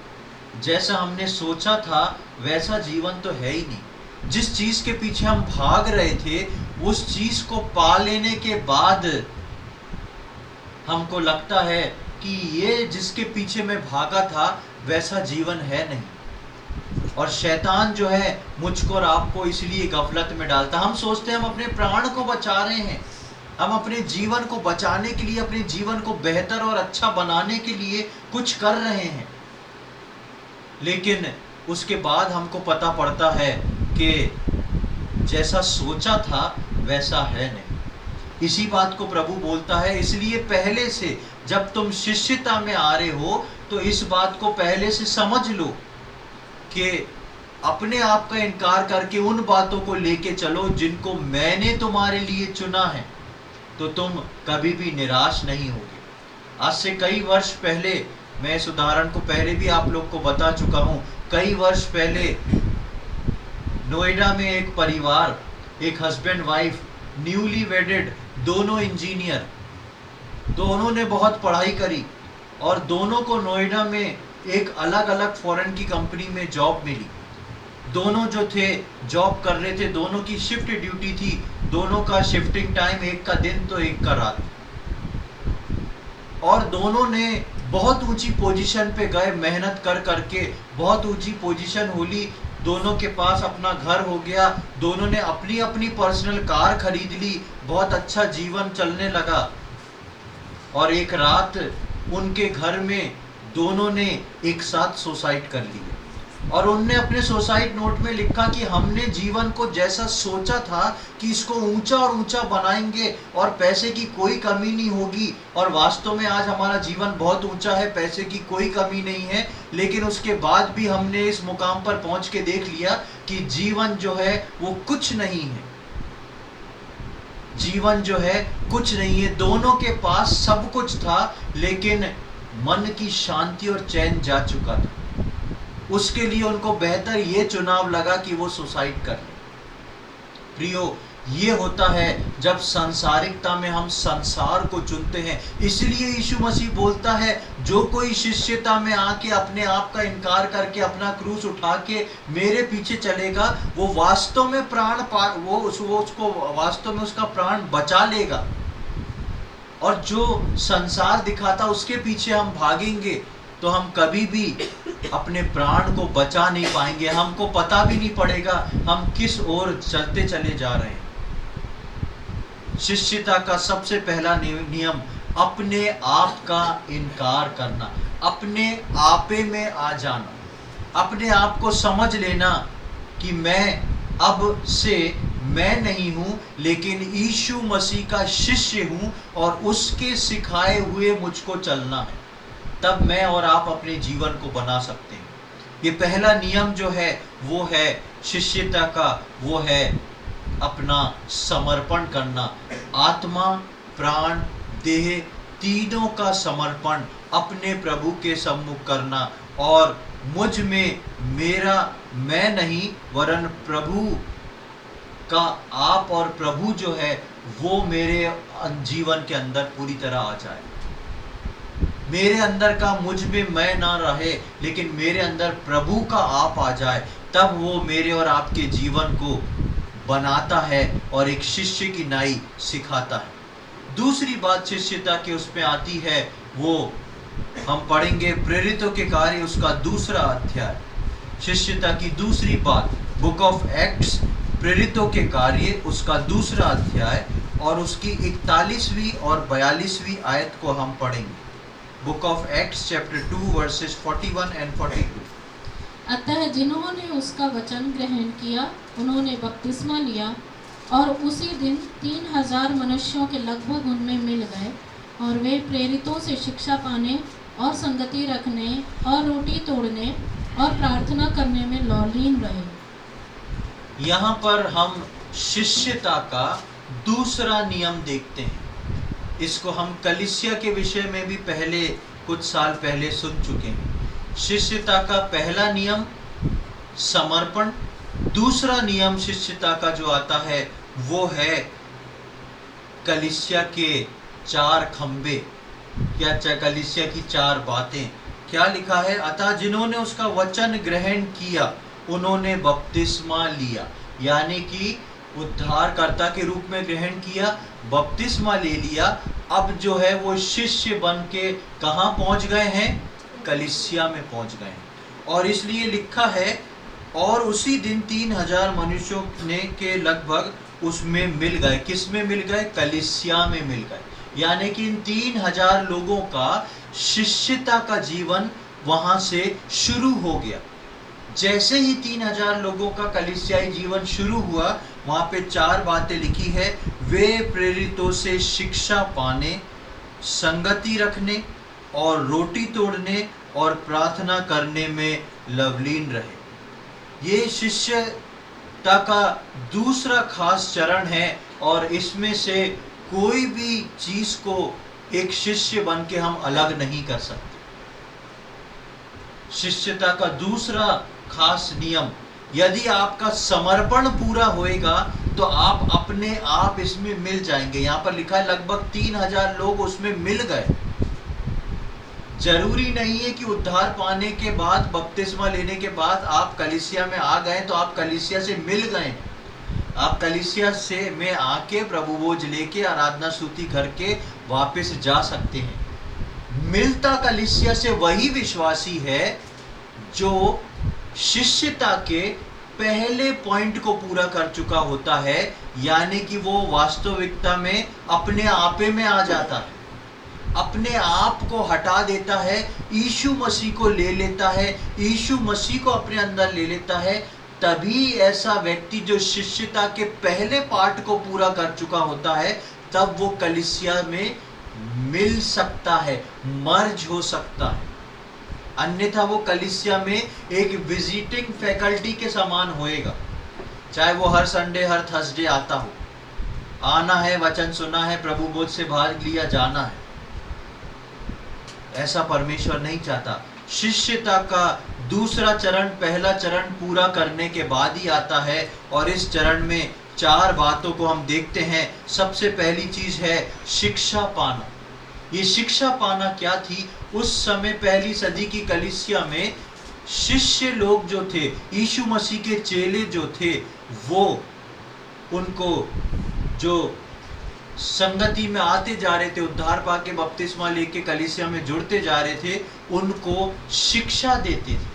जैसा हमने सोचा था वैसा जीवन तो है ही नहीं। जिस चीज के पीछे हम भाग रहे थे उस चीज को पा लेने के बाद हमको लगता है कि ये जिसके पीछे मैं भागा था वैसा जीवन है नहीं। और शैतान जो है मुझको और आपको इसलिए गफलत में डालता। हम सोचते हैं हम अपने प्राण को बचा रहे हैं, हम अपने जीवन को बचाने के लिए, अपने जीवन को बेहतर और अच्छा बनाने के लिए कुछ कर रहे हैं, लेकिन उसके बाद हमको पता पड़ता है कि जैसा सोचा था वैसा है नहीं। इसी बात को प्रभु बोलता है, इसलिए पहले से जब तुम शिष्यता में आ रहे हो तो इस बात को पहले से समझ लो कि अपने आप का इनकार करके उन बातों को लेके चलो जिनको मैंने तुम्हारे लिए चुना है, तो तुम कभी भी निराश नहीं होगे। आज से कई वर्ष पहले, मैं इस उदाहरण को पहले भी आप लोग को बता चुका हूं, कई वर्ष पहले नोएडा में एक परिवार, एक हस्बैंड वाइफ, न्यूली वेडेड, दोनों इंजीनियर, दोनों ने बहुत पढ़ाई करी और दोनों को नोएडा में एक अलग अलग फॉरेन की कंपनी में जॉब मिली। दोनों जो थे जॉब कर रहे थे, दोनों की शिफ्ट ड्यूटी थी, दोनों का शिफ्टिंग टाइम, एक का दिन तो एक का रात। और दोनों ने बहुत ऊंची पोजीशन पे गए, मेहनत कर करके बहुत ऊंची पोजीशन हुई। दोनों के पास अपना घर हो गया, दोनों ने अपनी अपनी पर्सनल कार खरीद ली, बहुत अच्छा जीवन चलने लगा। और एक रात उनके घर में दोनों ने एक साथ सुसाइड कर लिया। और उनने अपने सुसाइड नोट में लिखा कि हमने जीवन को जैसा सोचा था कि इसको ऊंचा और ऊंचा बनाएंगे और पैसे की कोई कमी नहीं होगी, और वास्तव में आज हमारा जीवन बहुत ऊंचा है, पैसे की कोई कमी नहीं है, लेकिन उसके बाद भी हमने इस मुकाम पर पहुंच के देख लिया कि जीवन जो है वो कुछ नहीं है। जीवन जो है कुछ नहीं है। दोनों के पास सब कुछ था, लेकिन मन की शांति और चैन जा चुका था। उसके लिए उनको बेहतर ये चुनाव लगा कि वो सुसाइड कर ले। प्रियो, ये होता है जब सांसारिकता में हम संसार को चुनते हैं। इसलिए यीशु मसीह बोलता है, जो कोई शिष्यता में आके अपने आप का इनकार करके अपना क्रूस उठा के मेरे पीछे चलेगा, वो वास्तव में उसको वास्तव में उसका प्राण बचा लेगा। और जो संसार दिखाता उसके पीछे हम भागेंगे तो हम कभी भी अपने प्राण को बचा नहीं पाएंगे। हमको पता भी नहीं पड़ेगा हम किस ओर चलते चले जा रहे हैं। शिष्यता का सबसे पहला नियम अपने आप का इनकार करना, अपने आपे में आ जाना, अपने आप को समझ लेना कि मैं अब से मैं नहीं हूं, लेकिन यीशु मसीह का शिष्य हूं और उसके सिखाए हुए मुझको चलना है। तब मैं और आप अपने जीवन को बना सकते हैं। ये पहला नियम जो है वो है शिष्यता का, वो है अपना समर्पण करना। आत्मा, प्राण, देह तीनों का समर्पण अपने प्रभु के सम्मुख करना, और मुझ में मेरा मैं नहीं वरन प्रभु का आप और प्रभु जो है वो मेरे जीवन के अंदर पूरी तरह आ जाए। मेरे अंदर का मुझ में मैं ना रहे, लेकिन मेरे अंदर प्रभु का आप आ जाए, तब वो मेरे और आपके जीवन को बनाता है और एक शिष्य की नाई सिखाता है। दूसरी बात शिष्यता के उसमें आती है, वो हम पढ़ेंगे प्रेरितों के कार्य उसका 2 अध्याय। शिष्यता की दूसरी बात बुक ऑफ एक्ट्स प्रेरितों के कार्य उसका 2 अध्याय और उसकी 41वीं और 42वीं आयत को हम पढ़ेंगे। Book of acts chapter 2 versus 41 and 42। अतः जिन्होंने उसका वचन ग्रहण किया उन्होंने बपतिस्मा लिया, और उसी दिन 3000 मनुष्यों के लगभग उनमें मिल गए, और वे प्रेरितों से शिक्षा पाने और संगति रखने और रोटी तोड़ने और प्रार्थना करने में लौलीन रहे। यहाँ पर हम शिष्यता का दूसरा नियम देखते हैं। इसको हम कलीसिया के विषय में भी पहले कुछ साल पहले सुन चुके हैं। शिष्यता का पहला नियम समर्पण, दूसरा नियम शिष्यता का जो आता है वो है कलीसिया के 4 खंबे या कलीसिया की 4 बातें। क्या लिखा है? अतः जिन्होंने उसका वचन ग्रहण किया उन्होंने बपतिस्मा लिया, यानी कि उद्धारकर्ता के रूप में ग्रहण किया, बपतिस्मा ले लिया। अब जो है वो शिष्य बन के कहाँ पहुँच गए हैं? कलीसिया में पहुँच गए हैं। और इसलिए लिखा है, और उसी दिन 3000 मनुष्यों ने के लगभग उसमें मिल गए। किस में मिल गए? कलीसिया में मिल गए। यानी कि इन 3000 लोगों का शिष्यता का जीवन वहां से शुरू हो गया। जैसे ही 3000 लोगों का कलीसियाई जीवन शुरू हुआ, वहां पे 4 बातें लिखी है। वे प्रेरितों से शिक्षा पाने, संगति रखने और रोटी तोड़ने और प्रार्थना करने में लवलीन रहे। ये शिष्यता का दूसरा खास चरण है, और इसमें से कोई भी चीज को एक शिष्य बन के हम अलग नहीं कर सकते। शिष्यता का दूसरा खास नियम, यदि आपका समर्पण पूरा होएगा तो आप अपने आप इसमें मिल जाएंगे। यहाँ पर लिखा है लगभग 3000 लोग उसमें मिल गए। जरूरी नहीं है कि उद्धार पाने के बाद, बपतिस्मा लेने के बाद आप कलीसिया में आ गए तो आप कलीसिया से मिल गए। आप कलीसिया से में आके प्रभु भोज लेके आराधना स्तुति करके वापस जा सकते हैं। मिलता कलीसिया से वही विश्वासी है जो शिष्यता के पहले पॉइंट को पूरा कर चुका होता है, यानी कि वो वास्तविकता में अपने आपे में आ जाता है, अपने आप को हटा देता है, यीशु मसीह को ले लेता है, यीशु मसीह को अपने अंदर ले लेता है। तभी ऐसा व्यक्ति जो शिष्यता के पहले पार्ट को पूरा कर चुका होता है, तब वो कलीसिया में मिल सकता है, मर्ज हो सकता है। अन्यथा वो कलीसिया में एक विजिटिंग फैकल्टी के समान होएगा। चाहे वो हर संडे हर थर्सडे आता हो, आना है, वचन सुना है, प्रभु बोध से भाग लिया जाना है, ऐसा परमेश्वर नहीं चाहता। शिष्यता का दूसरा चरण पहला चरण पूरा करने के बाद ही आता है, और इस चरण में 4 बातों को हम देखते हैं। सबसे पहली चीज है शिक्षा पाना। ये शिक्षा पाना क्या थी? उस समय पहली सदी की कलीसिया में शिष्य लोग जो थे, यीशु मसीह के चेले जो थे, वो उनको जो संगति में आते जा रहे थे, उद्धार पाके बपतिस्मा लेके कलीसिया में जुड़ते जा रहे थे, उनको शिक्षा देते थे।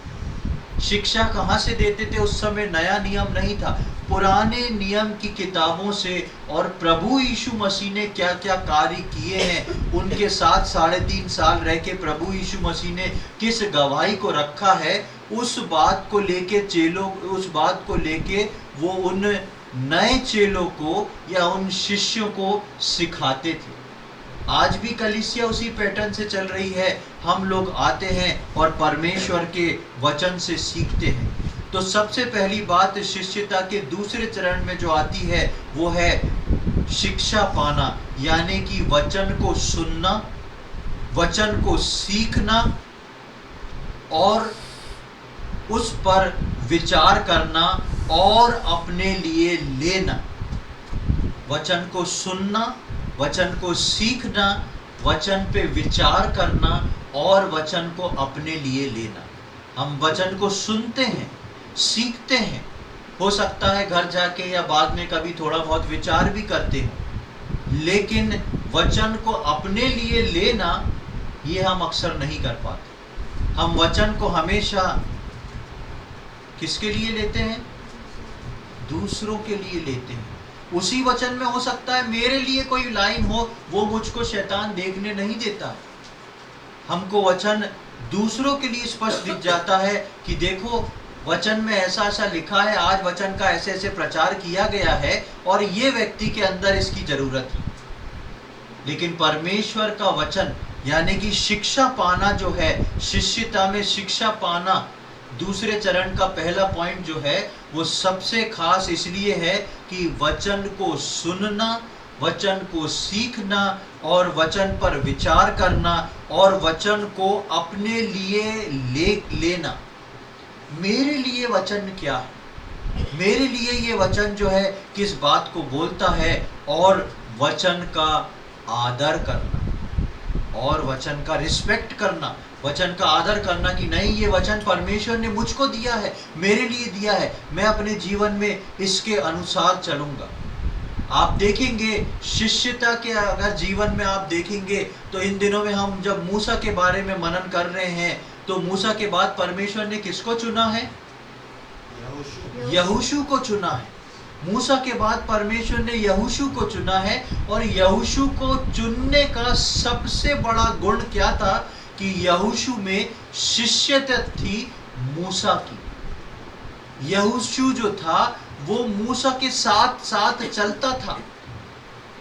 शिक्षा कहाँ से देते थे? उस समय नया नियम नहीं था, पुराने नियम की किताबों से, और प्रभु यीशु मसीह ने क्या क्या कार्य किए हैं, उनके साथ 3.5 साल रह के प्रभु यीशु मसीह ने किस गवाही को रखा है, उस बात को लेके चेलों, उस बात को लेके वो उन नए चेलों को या उन शिष्यों को सिखाते थे। आज भी कलीसिया उसी पैटर्न से चल रही है। हम लोग आते हैं और परमेश्वर के वचन से सीखते हैं। तो सबसे पहली बात शिष्यता के दूसरे चरण में जो आती है वो है शिक्षा पाना, यानी कि वचन को सुनना, वचन को सीखना और उस पर विचार करना और अपने लिए लेना। वचन को सुनना, वचन को सीखना, वचन पे विचार करना और वचन को अपने लिए लेना। हम वचन को सुनते हैं, सीखते हैं, हो सकता है घर जाके या बाद में कभी थोड़ा बहुत विचार भी करते हो, लेकिन वचन को अपने लिए लेना ये हम अक्सर नहीं कर पाते। हम वचन को हमेशा किसके लिए लेते हैं? दूसरों के लिए लेते हैं। उसी वचन में हो सकता है मेरे लिए कोई लाइन हो, वो मुझको शैतान देखने नहीं देता। हमको वचन दूसरों के लिए स्पष्ट दिख जाता है कि देखो वचन में ऐसा ऐसा लिखा है, आज वचन का ऐसे ऐसे प्रचार किया गया है और ये व्यक्ति के अंदर इसकी जरूरत है। लेकिन परमेश्वर का वचन यानी कि शिक्षा पाना जो है, शिष्यता में शिक्षा पाना, दूसरे चरण का पहला पॉइंट जो है वो सबसे खास इसलिए है कि वचन को सुनना, वचन को सीखना और वचन पर विचार करना और वचन को अपने लिए लेना। मेरे लिए वचन क्या है? मेरे लिए ये वचन जो है किस बात को बोलता है? और वचन का आदर करना और वचन का रिस्पेक्ट करना, वचन का आदर करना कि नहीं ये वचन परमेश्वर ने मुझको दिया है, मेरे लिए दिया है, मैं अपने जीवन में इसके अनुसार चलूंगा। आप देखेंगे शिष्यता के अगर जीवन में आप देखेंगे तो इन दिनों में हम जब मूसा के बारे में मनन कर रहे हैं तो मूसा के बाद परमेश्वर ने किसको चुना है? यहोशू को चुना है। मूसा के बाद परमेश्वर ने यहोशू को चुना है और यहोशू को चुनने का सबसे बड़ा गुण क्या था कि यहोशू में शिष्यता थी मूसा की। यहोशू जो था वो मूसा के साथ साथ चलता था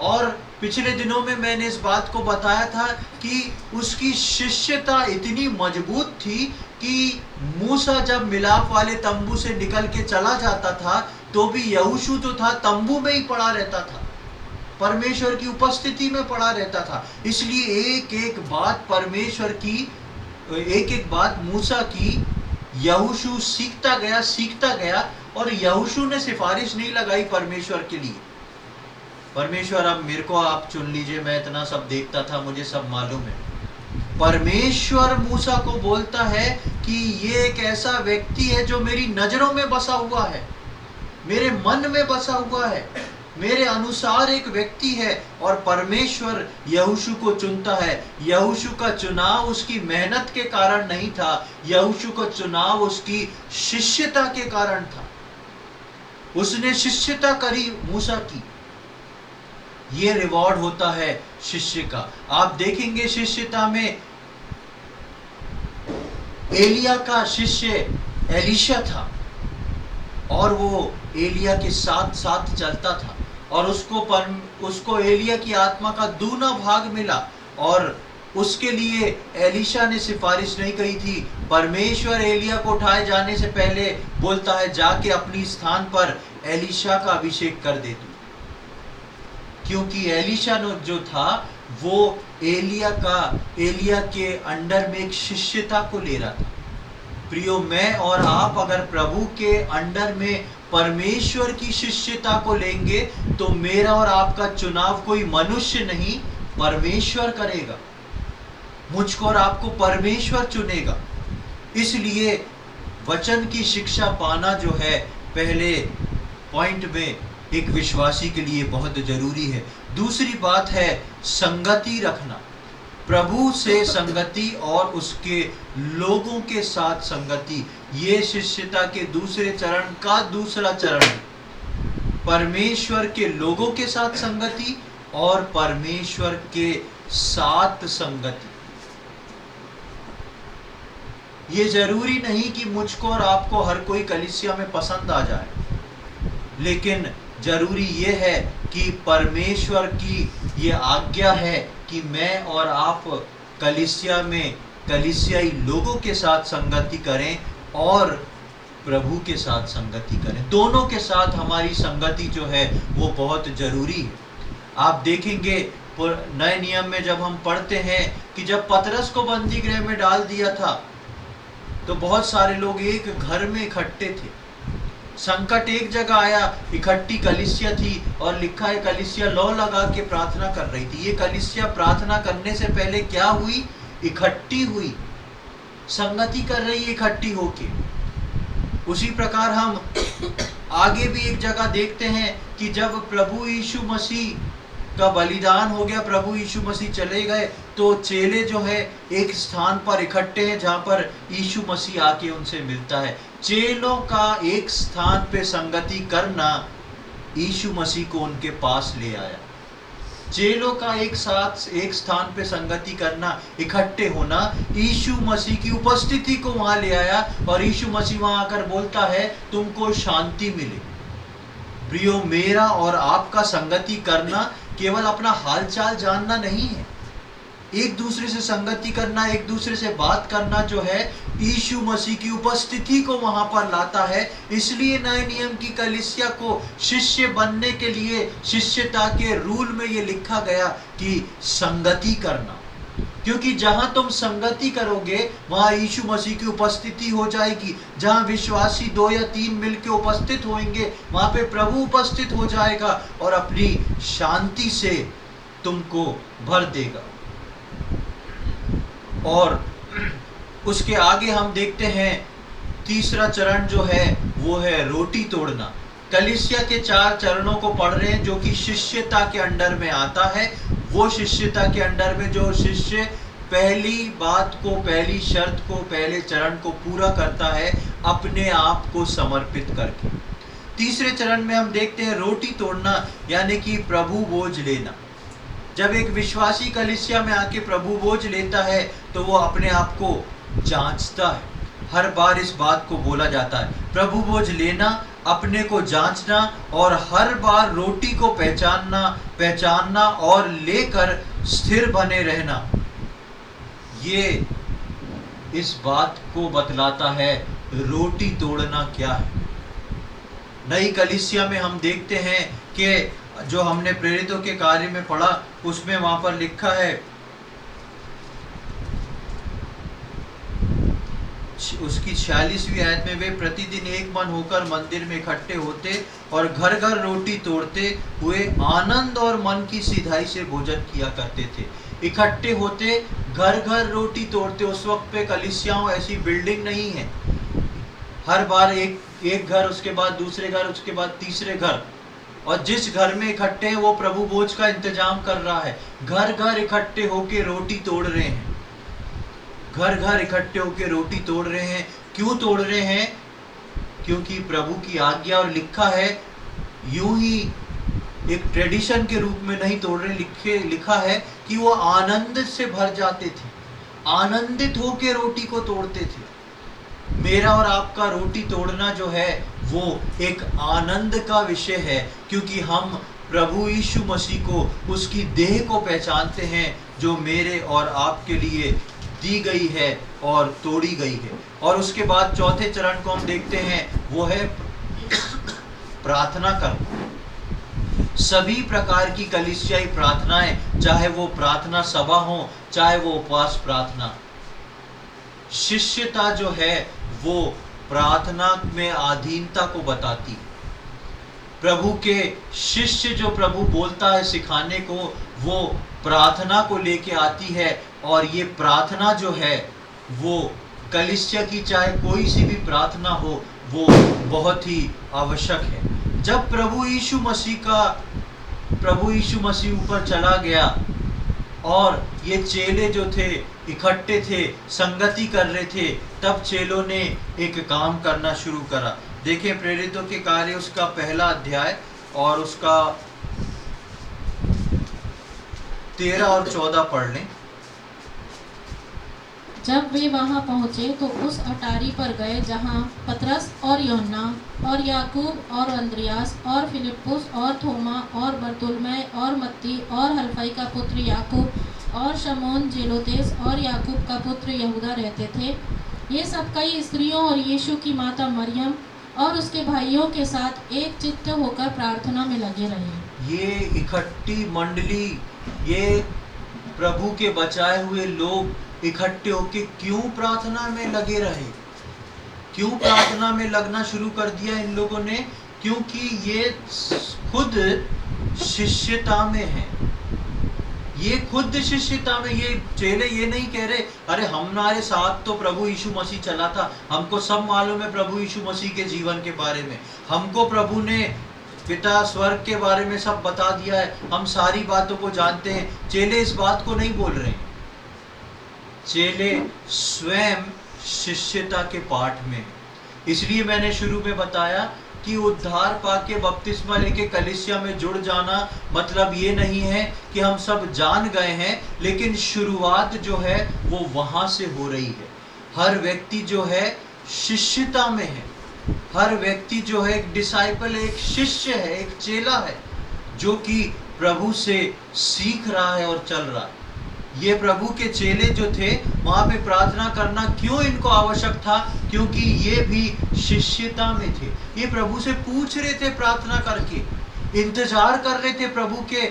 और पिछले दिनों में मैंने इस बात को बताया था कि उसकी शिष्यता इतनी मजबूत थी कि मूसा जब मिलाप वाले तंबू से निकल के चला जाता था तो भी यहोशू जो था तंबू में ही पड़ा रहता था, परमेश्वर की उपस्थिति में पड़ा रहता था। इसलिए एक एक बात परमेश्वर की, एक एक बात मूसा की यहोशू सीखता गया और यहोशू ने सिफारिश नहीं लगाई परमेश्वर के लिए, परमेश्वर अब मेरे को आप चुन लीजिए, मैं इतना सब देखता था, मुझे सब मालूम है। परमेश्वर मूसा को बोलता है कि ये एक ऐसा व्यक्ति है जो मेरी नजरों में बसा हुआ है, मेरे मन में बसा हुआ है, मेरे अनुसार एक व्यक्ति है। और परमेश्वर यहोशू को चुनता है। यहोशू का चुनाव उसकी मेहनत के कारण नहीं था, यहोशू का चुनाव उसकी शिष्यता के कारण था। उसने शिष्यता करी मूसा की, ये रिवॉर्ड होता है शिष्य का। आप देखेंगे शिष्यता में एलिया का शिष्य एलीशा था और वो एलिया के साथ साथ चलता था और उसको एलिया की आत्मा का दूना भाग मिला और उसके लिए एलीशा ने सिफारिश नहीं कही थी। परमेश्वर एलिया को उठाए जाने से पहले बोलता है जाके अपनी स्थान पर एलीशा का अभिषेक कर दे तू, क्योंकि एलीशा जो था वो एलिया के अंडर में एक शिष्यता को ले रहा था। प्रियो, मैं और आप अगर प्रभु के अंडर में परमेश्वर की शिष्यता को लेंगे तो मेरा और आपका चुनाव कोई मनुष्य नहीं, परमेश्वर करेगा। मुझको और आपको परमेश्वर चुनेगा। इसलिए वचन की शिक्षा पाना जो है पहले पॉइंट में एक विश्वासी के लिए बहुत जरूरी है। दूसरी बात है संगति रखना, प्रभु से संगति और उसके लोगों के साथ संगति। ये शिष्यता के दूसरे चरण का दूसरा चरण है, परमेश्वर के लोगों के साथ संगति और परमेश्वर के साथ संगति। ये जरूरी नहीं कि मुझको और आपको हर कोई कलीसिया में पसंद आ जाए, लेकिन जरूरी ये है कि परमेश्वर की ये आज्ञा है कि मैं और आप कलीसिया में कलीसियाई लोगों के साथ संगति करें और प्रभु के साथ संगति करें। दोनों के साथ हमारी संगति जो है वो बहुत जरूरी है। आप देखेंगे नए नियम में जब हम पढ़ते हैं कि जब पतरस को बंदी गृह में डाल दिया था तो बहुत सारे लोग एक घर में इकट्ठे थे। संकट एक जगह आया, इकट्ठी कलीसिया थी और लिखा है कलीसिया लौ लगा के प्रार्थना कर रही थी। ये कलीसिया प्रार्थना करने से पहले क्या हुई इकट्ठी हुई, संगति कर रही है इकट्ठी होके। उसी प्रकार हम आगे भी एक जगह देखते हैं कि जब प्रभु यीशु मसीह का बलिदान हो गया, प्रभु यीशु मसीह चले गए, तो चेले जो है एक स्थान पर इकट्ठे हैं जहां पर यीशु मसीह आके उनसे मिलता है। चेलों का एक स्थान पे संगति करना यीशु मसीह को उनके पास ले आया। चेलों का एक साथ एक स्थान पे संगति करना, इकट्ठे होना, यीशु मसीह की उपस्थिति को वहां ले आया। और यीशु मसीह वहां आकर बोलता है तुमको शांति मिले। प्रियो, मेरा और आपका संगति करना केवल अपना हालचाल जानना नहीं है, एक दूसरे से संगति करना, एक दूसरे से बात करना जो है यीशु मसीह की उपस्थिति को वहां पर लाता है। इसलिए नए नियम की कलीसिया को शिष्य बनने के लिए शिष्यता के रूल में ये लिखा गया कि संगति करना, क्योंकि जहां तुम संगति करोगे वहां यीशु मसीह की उपस्थिति हो जाएगी। जहां विश्वासी 2 या 3 मिलकर उपस्थित होंगे वहां पे प्रभु उपस्थित हो जाएगा और अपनी शांति से तुमको भर देगा। और उसके आगे हम देखते हैं तीसरा चरण जो है वो है रोटी तोड़ना। कलीसिया के 4 चरणों को पढ़ रहे हैं जो कि शिष्यता के अंडर में आता है। वो शिष्यता के अंडर में जो शिष्य पहली बात को, पहली शर्त को, पहले चरण को पूरा करता है अपने आप को समर्पित करके। तीसरे चरण में हम देखते हैं रोटी तोड़ना, यानी कि प्रभु भोज लेना। जब एक विश्वासी कलीसिया में आके प्रभु भोज लेता है तो वो अपने आप को जांचता है। हर बार इस बात को बोला जाता है, प्रभु भोज लेना, अपने को जांचना और हर बार रोटी को पहचानना और लेकर स्थिर बने रहना। ये इस बात को बतलाता है रोटी तोड़ना क्या है। नई कलीसिया में हम देखते हैं कि जो हमने प्रेरितों के कार्य में पढ़ा उसमें वहां पर लिखा है, उसकी 46वीं आयत में, वे प्रतिदिन एक मन होकर मंदिर में इकट्ठे होते और घर घर रोटी तोड़ते हुए आनंद और मन की सिधाई से भोजन किया करते थे। इकट्ठे होते, घर घर रोटी तोड़ते। उस वक्त पे कलीसियाओं ऐसी बिल्डिंग नहीं है, हर बार एक घर, उसके बाद दूसरे घर, उसके बाद तीसरे घर, और जिस घर में इकट्ठे हैं वो प्रभु भोज का इंतजाम कर रहा है। घर घर इकट्ठे होके रोटी तोड़ रहे हैं, घर घर इकट्ठे होके रोटी तोड़ रहे हैं। क्यों तोड़ रहे हैं? क्योंकि प्रभु की आज्ञा, और लिखा है यूं ही एक ट्रेडिशन के रूप में नहीं तोड़ रहे, लिखा है कि वो आनंद से भर जाते थे, आनंदित होके रोटी को तोड़ते थे। मेरा और आपका रोटी तोड़ना जो है वो एक आनंद का विषय है, क्योंकि हम प्रभु यीशु मसीह को, उसकी देह को पहचानते हैं जो मेरे और आपके लिए दी गई है और तोड़ी गई है। और उसके बाद चौथे चरण को हम देखते हैं, वो है प्रार्थना करना। सभी प्रकार की कलीसियाई प्रार्थनाएं, चाहे वो प्रार्थना सभा हो, चाहे वो उपवास प्रार्थना, शिष्यता जो है वो प्रार्थना में अधीनता को बताती है। प्रभु के शिष्य जो प्रभु बोलता है सिखाने को, वो प्रार्थना को लेके आती है। और ये प्रार्थना जो है वो कलीसिया की चाहे कोई सी भी प्रार्थना हो, वो बहुत ही आवश्यक है। जब प्रभु यीशु मसीह ऊपर चला गया और ये चेले जो थे इकट्ठे थे, संगति कर रहे थे, तब चेलों ने एक काम करना शुरू करा। देखें प्रेरितों के कार्य उसका 1 अध्याय और उसका 13 और 14 पढ़ लें। जब वे वहां पहुंचे तो उस अटारी पर गए जहां पतरस और यूहन्ना और याकूब और अंद्रियास और फिलिप्पुस और थोमा और बरतुल्मै और मत्ती और हल्फई का पुत्र याकूब और शमौन जेलोतेस और याकूब का पुत्र यहूदा रहते थे। ये सब कई स्त्रियों और यीशु की माता मरियम और उसके भाइयों के साथ एक चित्त होकर प्रार्थना में लगे रहे। ये इकट्ठी मंडली, ये प्रभु के बचाए हुए लोग इकट्ठे होके क्यों प्रार्थना में लगे रहे? क्यों प्रार्थना में लगना शुरू कर दिया इन लोगों ने? क्योंकि ये खुद शिष्यता में है, ये खुद शिष्यता में, ये चेले ये नहीं कह रहे अरे हमारे साथ तो प्रभु यीशु मसीह चला था, हमको सब मालूम है प्रभु यीशु मसीह के जीवन के बारे में, हमको प्रभु ने पिता स्वर्ग के बारे में सब बता दिया है, हम सारी बातों को जानते हैं। चेले इस बात को नहीं बोल रहे हैं। चेले स्वयं शिष्यता के पाठ में। इसलिए मैंने शुरू में बताया कि उद्धार पाके बपतिस्मा लेके कलीसिया में जुड़ जाना मतलब ये नहीं है कि हम सब जान गए हैं, लेकिन शुरुआत जो है वो वहां से हो रही है। हर व्यक्ति जो है शिष्यता में है, हर व्यक्ति जो है एक डिसाइपल, एक शिष्य है, एक चेला है, जो कि प्रभु से सीख रहा है और चल रहा है। ये प्रभु के चेले जो थे वहां पे प्रार्थना करना क्यों इनको आवश्यक था? क्योंकि ये भी शिष्यता में थे। ये प्रभु से पूछ रहे थे, प्रार्थना करके इंतजार कर रहे थे प्रभु के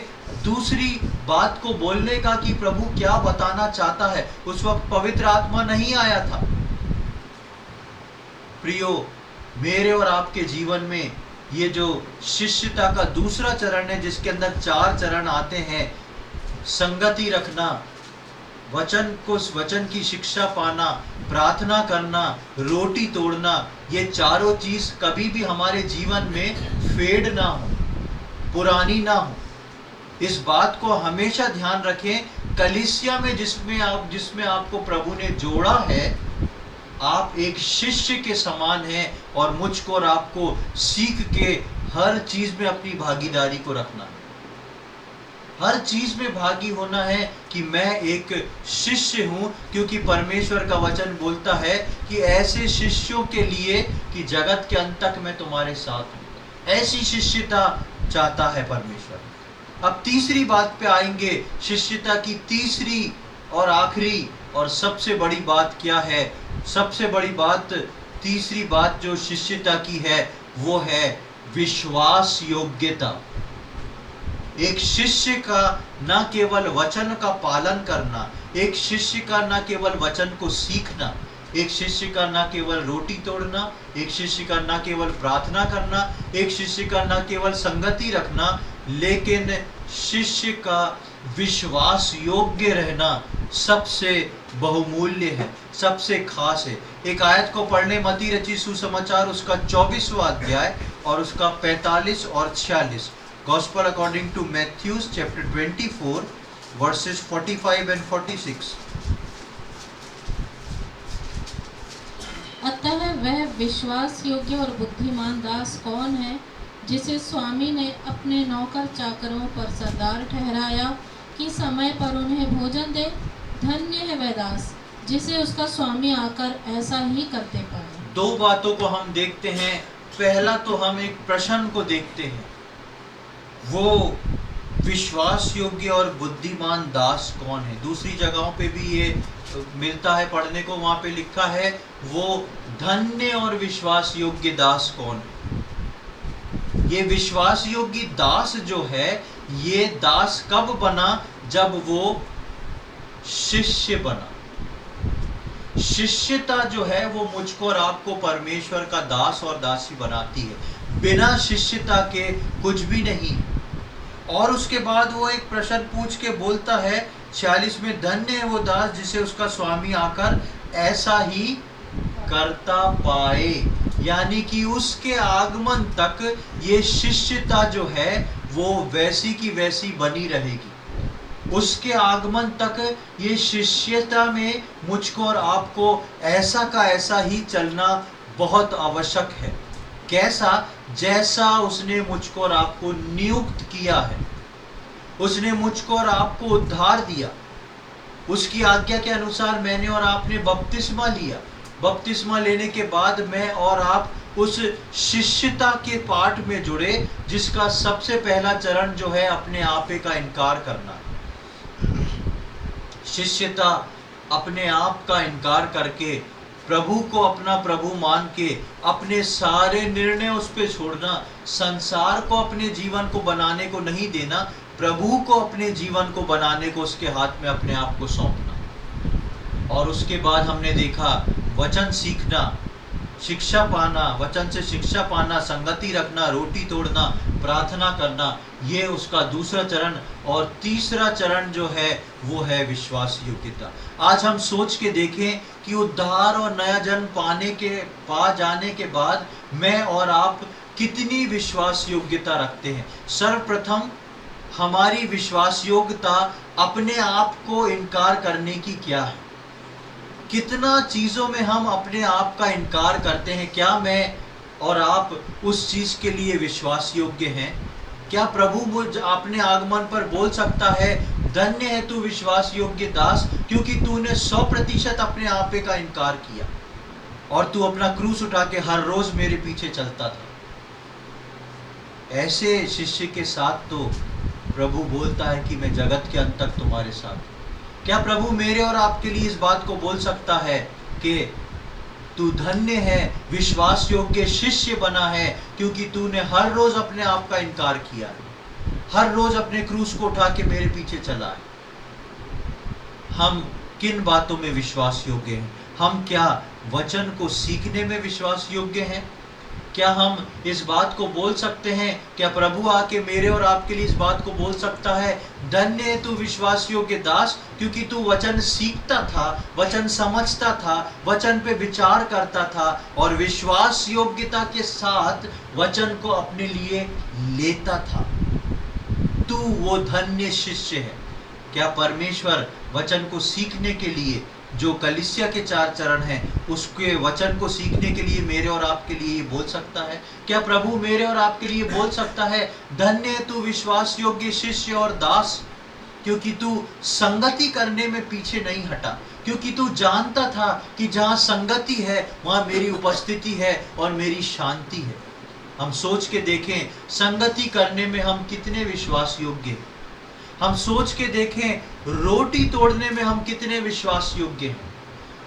दूसरी बात को बोलने का, कि प्रभु क्या बताना चाहता है। उस वक्त पवित्र आत्मा नहीं आया था। प्रियो, मेरे और आपके जीवन में ये जो शिष्यता का दूसरा चरण है, जिसके अंदर 4 चरण आते हैं, संगति रखना, वचन की शिक्षा पाना, प्रार्थना करना, रोटी तोड़ना, ये चारों चीज कभी भी हमारे जीवन में फेड ना हो, पुरानी ना हो। इस बात को हमेशा ध्यान रखें। कलीसिया में जिसमें आपको प्रभु ने जोड़ा है, आप एक शिष्य के समान हैं, और मुझको और आपको सीख के हर चीज में अपनी भागीदारी को रखना है। हर चीज में भागी होना है कि मैं एक शिष्य हूं, क्योंकि परमेश्वर का वचन बोलता है कि ऐसे शिष्यों के लिए कि जगत के अंत तक मैं तुम्हारे साथ हूं। ऐसी शिष्यता चाहता है परमेश्वर। अब तीसरी बात पे आएंगे। शिष्यता की तीसरी और आखिरी और सबसे बड़ी बात क्या है? सबसे बड़ी बात, तीसरी बात जो शिष्यता की है, वो है विश्वास योग्यता। एक शिष्य का न केवल वचन का पालन करना, एक शिष्य का न केवल वचन को सीखना, एक शिष्य का न केवल रोटी तोड़ना, एक शिष्य का न केवल प्रार्थना करना, एक शिष्य का न केवल संगति रखना, लेकिन शिष्य का विश्वास योग्य रहना सबसे बहुमूल्य है, सबसे खास है। एक आयत को पढ़ने, मत्ती रचित सुसमाचार उसका 24वां अध्याय और उसका 45 और 46। Gospel according to Matthew chapter 24 verses 45 and 46. अतः वह विश्वास योग्य और बुद्धिमान दास कौन है, जिसे स्वामी ने अपने नौकर चाकरों पर सरदार ठहराया कि समय पर उन्हें भोजन दे। धन्य है वह दास जिसे उसका स्वामी आकर ऐसा ही करते पाए। 2 बातों को हम देखते हैं। पहला तो हम एक प्रश्न को देखते हैं, वो विश्वास योग्य और बुद्धिमान दास कौन है। दूसरी जगहों पे भी ये मिलता है पढ़ने को। वहां पे लिखा है वो धन्य और विश्वास योग्य दास कौन है। ये विश्वास योग्य दास जो है, ये दास कब बना? जब वो शिष्य बना। शिष्यता जो है वो मुझको और आपको परमेश्वर का दास और दासी बनाती है। बिना शिष्यता के कुछ भी नहीं। और उसके बाद वो एक प्रश्न पूछ के बोलता है 46 में, धन्य है वो दास जिसे उसका स्वामी आकर ऐसा ही करता पाए। यानी कि उसके आगमन तक ये शिष्यता जो है वो वैसी की वैसी बनी रहेगी। उसके आगमन तक ये शिष्यता में मुझको और आपको ऐसा का ऐसा ही चलना बहुत आवश्यक है। कैसा? जैसा उसने मुझको और आपको नियुक्त किया है। उसने मुझको और आपको उद्धार दिया। उसकी आज्ञा के अनुसार मैंने और आपने बपतिस्मा लिया। बपतिस्मा लेने के बाद मैं और आप उस शिष्यता के पाठ में जुड़े, जिसका सबसे पहला चरण जो है अपने आपे का इनकार करना। शिष्यता अपने आप का इनकार करके प्रभु को अपना प्रभु मान के अपने सारे निर्णय उस पे छोड़ना, संसार को अपने जीवन को बनाने को नहीं देना, प्रभु को अपने जीवन को बनाने को उसके हाथ में अपने आप को सौंपना। और उसके बाद हमने देखा वचन सीखना, शिक्षा पाना, वचन से शिक्षा पाना, संगति रखना, रोटी तोड़ना, प्रार्थना करना, ये उसका दूसरा चरण। और तीसरा चरण जो है वो है विश्वास योग्यता। आज हम सोच के देखें कि उद्धार और नया जन्म पा जाने के बाद मैं और आप कितनी विश्वास योग्यता रखते हैं। सर्वप्रथम हमारी विश्वास योग्यता अपने आप को इनकार करने की क्या है। कितना चीजों में हम अपने आप का इनकार करते हैं। क्या मैं और आप उस चीज के लिए विश्वास योग्य हैं? क्या प्रभु मुझ अपने आगमन पर बोल सकता है, धन्य है तू विश्वास योग्य दास, क्योंकि तूने 100% अपने आप का इनकार किया और तू अपना क्रूस उठा के हर रोज मेरे पीछे चलता था। ऐसे शिष्य के साथ तो प्रभु बोलता है कि मैं जगत के अंत तक तुम्हारे साथ हूं। क्या प्रभु मेरे और आपके लिए इस बात को बोल सकता है कि तू धन्य है, विश्वास योग्य शिष्य बना है, क्योंकि तूने हर रोज अपने आप का इनकार किया है, हर रोज अपने क्रूस को उठा के मेरे पीछे चला है। हम किन बातों में विश्वास योग्य हैं? हम क्या वचन को सीखने में विश्वास योग्य हैं? क्या हम इस बात को बोल सकते हैं? क्या प्रभु आके मेरे और आपके लिए इस बात को बोल सकता है, धन्य है तू विश्वास योग्य दास, क्योंकि तू वचन सीखता था, वचन समझता था, वचन पे विचार करता था और विश्वास योग्यता के साथ वचन को अपने लिए लेता था। तू वो धन्य शिष्य है। क्या परमेश्वर वचन को सीखने के लिए, जो कलीसिया के 4 चरण हैं, उसके वचन को सीखने के लिए मेरे और आपके लिए बोल सकता है? क्या प्रभु मेरे और आपके लिए बोल सकता है, धन्य है तू विश्वास योग्य शिष्य और दास, क्योंकि तू संगति करने में पीछे नहीं हटा, क्योंकि तू जानता था कि जहां संगति है वहां मेरी उपस्थिति है और मेरी शांति है। हम सोच के देखें, संगति करने में हम कितने विश्वास योग्य हैं। हम सोच के देखें, रोटी तोड़ने में हम कितने विश्वास योग्य हैं।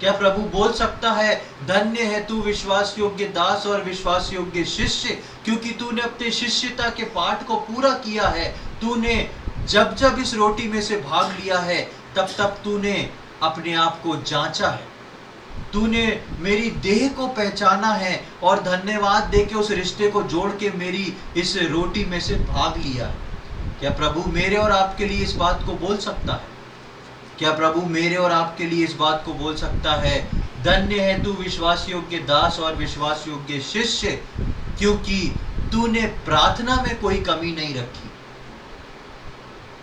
क्या प्रभु बोल सकता है, धन्य है तू विश्वास योग्य दास और विश्वास योग्य शिष्य, क्योंकि तूने अपने शिष्यता के पाठ को पूरा किया है। तूने जब जब इस रोटी में से भाग लिया है, तब तब तूने अपने आप को जांचा है, तूने मेरी देह को पहचाना है और धन्यवाद देके उस रिश्ते को जोड़ के मेरी इस रोटी में से भाग लिया है। क्या प्रभु मेरे और आपके लिए इस बात को बोल सकता है? क्या प्रभु मेरे और आपके लिए इस बात को बोल सकता है, धन्य है तू विश्वास योग्य दास और विश्वास योग्य शिष्य, क्योंकि तूने प्रार्थना में कोई कमी नहीं रखी,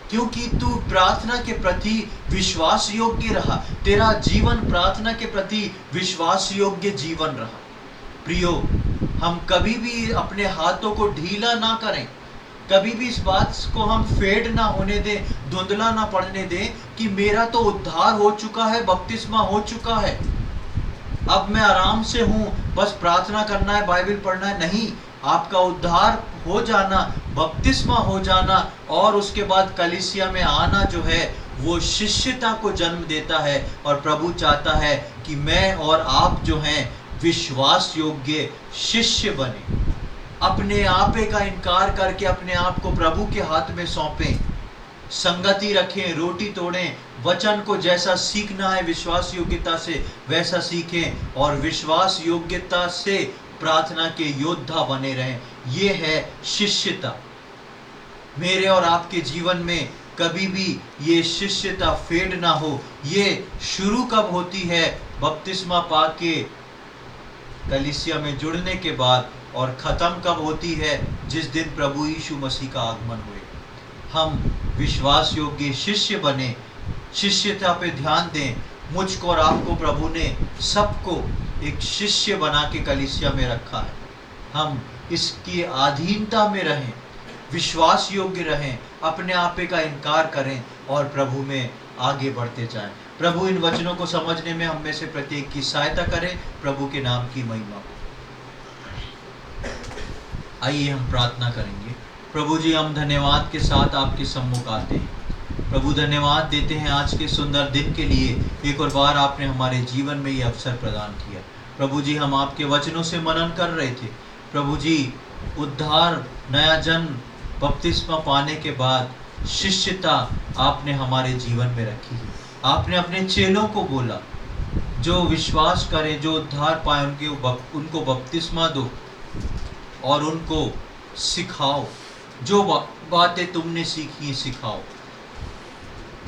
क्योंकि तू प्रार्थना के प्रति विश्वास योग्य रहा, तेरा जीवन प्रार्थना के प्रति विश्वास योग्य जीवन रहा। प्रियो, हम कभी भी अपने हाथों को ढीला ना करें, कभी भी इस बात को हम फेड ना होने दें, धुंधला ना पड़ने दें कि मेरा तो उद्धार हो चुका है, बपतिस्मा हो चुका है, अब मैं आराम से हूं, बस प्रार्थना करना है, बाइबल पढ़ना है। नहीं, आपका उद्धार हो जाना, बपतिस्मा हो जाना और उसके बाद कलीसिया में आना जो है वो शिष्यता को जन्म देता है। और प्रभु चाहता है कि मैं और आप जो हैं विश्वास योग्य शिष्य बने, अपने आप का इनकार करके अपने आप को प्रभु के हाथ में सौंपें, संगति रखें, रोटी तोड़ें, वचन को जैसा सीखना है विश्वास योग्यता से वैसा सीखें और विश्वास योग्यता से प्रार्थना के योद्धा बने रहें। ये है शिष्यता। मेरे और आपके जीवन में कभी भी ये शिष्यता फेड ना हो। ये शुरू कब होती है? बपतिस्मा पाके कलीसिया में जुड़ने के बाद। और ख़त्म कब होती है? जिस दिन प्रभु यीशु मसीह का आगमन हुए। हम विश्वास योग्य शिष्य बने, शिष्यता पे ध्यान दें। मुझको और आपको प्रभु ने सबको एक शिष्य बना के कलीसिया में रखा है। हम इसकी अधीनता में रहें, विश्वास योग्य रहें, अपने आप का इनकार करें और प्रभु में आगे बढ़ते जाएं। प्रभु इन वचनों को समझने में हम में से प्रत्येक की सहायता करें। प्रभु के नाम की महिमा हो। आइए हम प्रार्थना करेंगे। प्रभु जी, हम धन्यवाद के साथ आपके सम्मुख आते हैं। प्रभु धन्यवाद देते हैं आज के सुंदर दिन के लिए। एक और बार आपने हमारे जीवन में ये अवसर प्रदान किया। प्रभु जी, हम आपके वचनों से मनन कर रहे थे। प्रभु जी, उद्धार, नया जन्म, बपतिस्मा पाने के बाद शिष्यता आपने हमारे जीवन में रखी है। आपने अपने चेलों को बोला जो विश्वास करें, जो उद्धार पाए, उनको बपतिस्मा दो और उनको सिखाओ, जो बातें तुमने सीखी सिखाओ।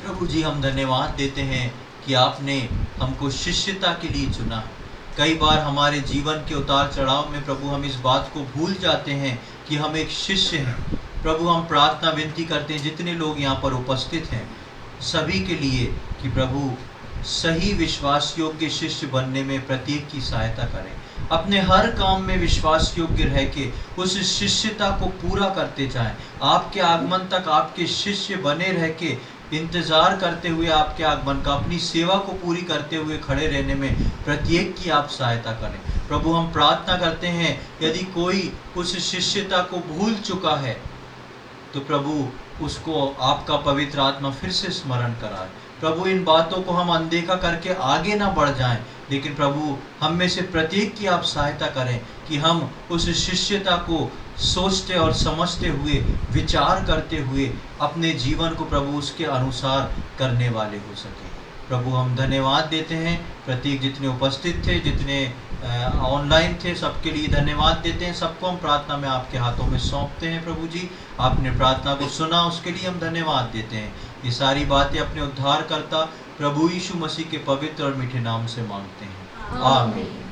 प्रभु जी, हम धन्यवाद देते हैं कि आपने हमको शिष्यता के लिए चुना है। कई बार हमारे जीवन के उतार चढ़ाव में प्रभु हम इस बात को भूल जाते हैं कि हम एक शिष्य हैं। प्रभु, हम प्रार्थना विनती करते हैं जितने लोग यहाँ पर उपस्थित हैं सभी के लिए कि प्रभु सही विश्वास योग्य शिष्य बनने में प्रत्येक की सहायता करें। अपने हर काम में विश्वास योग्य रह के उस शिष्यता को पूरा करते जाएं। आपके आगमन तक आपके शिष्य बने रह के इंतजार करते हुए आपके आगमन का, अपनी सेवा को पूरी करते हुए खड़े रहने में प्रत्येक की आप सहायता करें। प्रभु, हम प्रार्थना करते हैं यदि कोई उस शिष्यता को भूल चुका है तो प्रभु उसको आपका पवित्र आत्मा फिर से स्मरण कराए। प्रभु, इन बातों को हम अनदेखा करके आगे ना बढ़ जाएं, लेकिन प्रभु हम में से प्रत्येक की आप सहायता करें कि हम उस शिष्यता को सोचते और समझते हुए, विचार करते हुए अपने जीवन को प्रभु उसके अनुसार करने वाले हो सके। प्रभु, हम धन्यवाद देते हैं प्रत्येक जितने उपस्थित थे, जितने ऑनलाइन थे, सबके लिए धन्यवाद देते हैं। सबको हम प्रार्थना में आपके हाथों में सौंपते हैं। प्रभु जी, आपने प्रार्थना को सुना, उसके लिए हम धन्यवाद देते हैं। ये सारी बातें अपने उद्धारकर्ता प्रभु यीशु मसीह के पवित्र और मीठे नाम से मांगते हैं, आमीन।